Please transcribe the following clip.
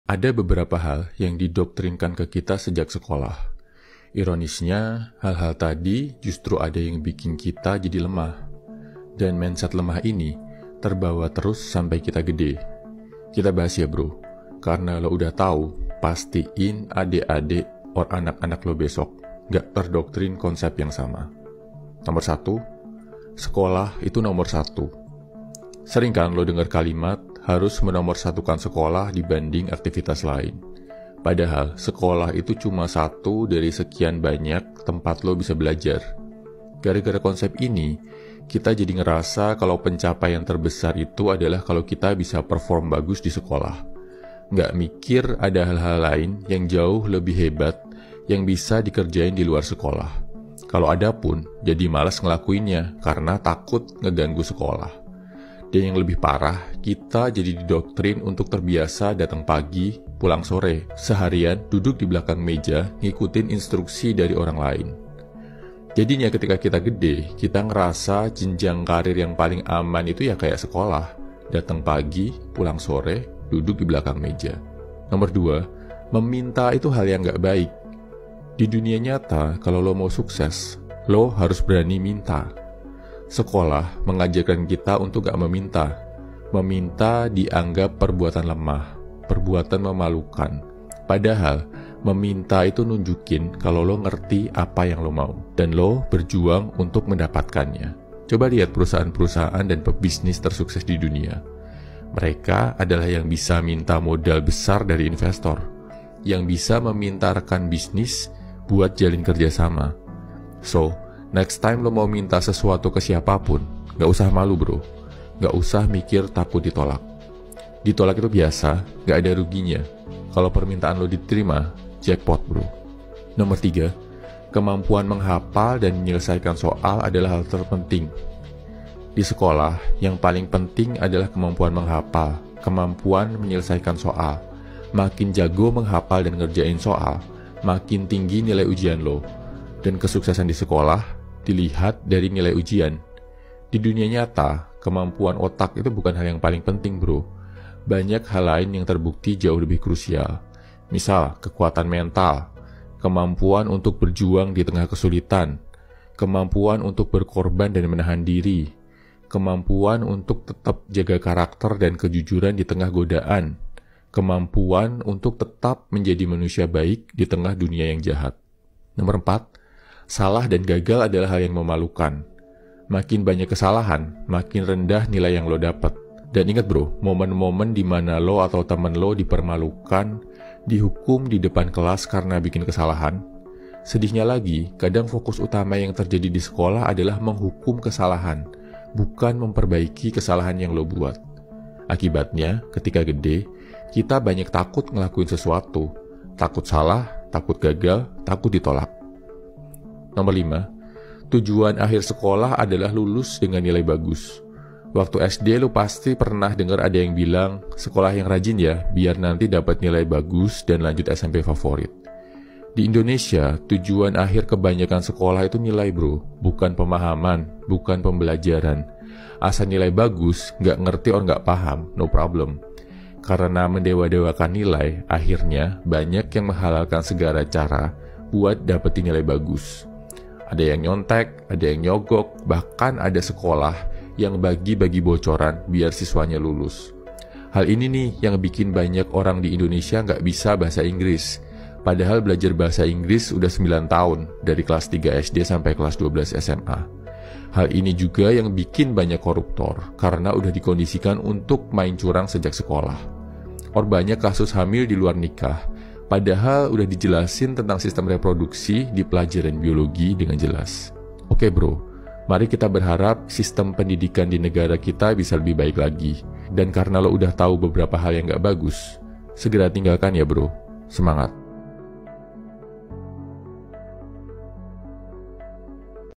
Ada beberapa hal yang didoktrinkan ke kita sejak sekolah. Ironisnya, hal-hal tadi justru ada yang bikin kita jadi lemah. Dan mindset lemah ini terbawa terus sampai kita gede. Kita bahas ya bro, karena lo udah tahu, pastiin adik-adik or anak-anak lo besok gak terdoktrin konsep yang sama. Nomor 1, sekolah itu nomor 1. Sering kan lo dengar kalimat harus menomorsatukan sekolah dibanding aktivitas lain. Padahal sekolah itu cuma satu dari sekian banyak tempat lo bisa belajar. Gara-gara konsep ini, kita jadi ngerasa kalau pencapaian terbesar itu adalah kalau kita bisa perform bagus di sekolah. Nggak mikir ada hal-hal lain yang jauh lebih hebat yang bisa dikerjain di luar sekolah. Kalau ada pun, jadi malas ngelakuinnya karena takut ngeganggu sekolah. Dan yang lebih parah, kita jadi didoktrin untuk terbiasa datang pagi, pulang sore, seharian duduk di belakang meja, ngikutin instruksi dari orang lain. Jadinya ketika kita gede, kita ngerasa jenjang karir yang paling aman itu ya kayak sekolah. Datang pagi, pulang sore, duduk di belakang meja. Nomor 2, meminta itu hal yang gak baik. Di dunia nyata, kalau lo mau sukses, lo harus berani minta. Sekolah mengajarkan kita untuk gak meminta. Meminta dianggap perbuatan lemah, perbuatan memalukan. Padahal, meminta itu nunjukin kalau lo ngerti apa yang lo mau, dan lo berjuang untuk mendapatkannya. Coba lihat perusahaan-perusahaan dan pebisnis tersukses di dunia. Mereka adalah yang bisa minta modal besar dari investor, yang bisa meminta rekan bisnis buat jalin kerjasama. So, next time lo mau minta sesuatu ke siapapun, gak usah malu bro. Gak usah mikir takut ditolak. Ditolak itu biasa, gak ada ruginya. Kalau permintaan lo diterima, jackpot bro. Nomor 3, kemampuan menghafal dan menyelesaikan soal adalah hal terpenting. Di sekolah, yang paling penting adalah kemampuan menghafal, kemampuan menyelesaikan soal. Makin jago menghafal dan ngerjain soal, makin tinggi nilai ujian lo. Dan kesuksesan di sekolah dilihat dari nilai ujian. Di dunia nyata, kemampuan otak itu bukan hal yang paling penting bro. Banyak hal lain yang terbukti jauh lebih krusial. Misal, kekuatan mental, kemampuan untuk berjuang di tengah kesulitan, kemampuan untuk berkorban dan menahan diri, kemampuan untuk tetap jaga karakter dan kejujuran di tengah godaan, kemampuan untuk tetap menjadi manusia baik di tengah dunia yang jahat. Nomor 4, salah dan gagal adalah hal yang memalukan. Makin banyak kesalahan, makin rendah nilai yang lo dapat. Dan ingat bro, momen-momen di mana lo atau teman lo dipermalukan, dihukum di depan kelas karena bikin kesalahan. Sedihnya lagi, kadang fokus utama yang terjadi di sekolah adalah menghukum kesalahan, bukan memperbaiki kesalahan yang lo buat. Akibatnya, ketika gede, kita banyak takut ngelakuin sesuatu. Takut salah, takut gagal, takut ditolak. Nomor 5, tujuan akhir sekolah adalah lulus dengan nilai bagus. Waktu SD lu pasti pernah dengar ada yang bilang, sekolah yang rajin ya, biar nanti dapat nilai bagus dan lanjut SMP favorit. Di Indonesia, tujuan akhir kebanyakan sekolah itu nilai bro, bukan pemahaman, bukan pembelajaran. Asal nilai bagus, nggak ngerti or nggak paham, no problem. Karena mendewa-dewakan nilai, akhirnya banyak yang menghalalkan segala cara buat dapetin nilai bagus. Ada yang nyontek, ada yang nyogok, bahkan ada sekolah yang bagi-bagi bocoran biar siswanya lulus. Hal ini nih yang bikin banyak orang di Indonesia nggak bisa bahasa Inggris. Padahal belajar bahasa Inggris udah 9 tahun, dari kelas 3 SD sampai kelas 12 SMA. Hal ini juga yang bikin banyak koruptor, karena udah dikondisikan untuk main curang sejak sekolah. Or banyak kasus hamil di luar nikah, padahal udah dijelasin tentang sistem reproduksi di pelajaran biologi dengan jelas. Oke bro, mari kita berharap sistem pendidikan di negara kita bisa lebih baik lagi. Dan karena lo udah tahu beberapa hal yang gak bagus, segera tinggalkan ya bro. Semangat!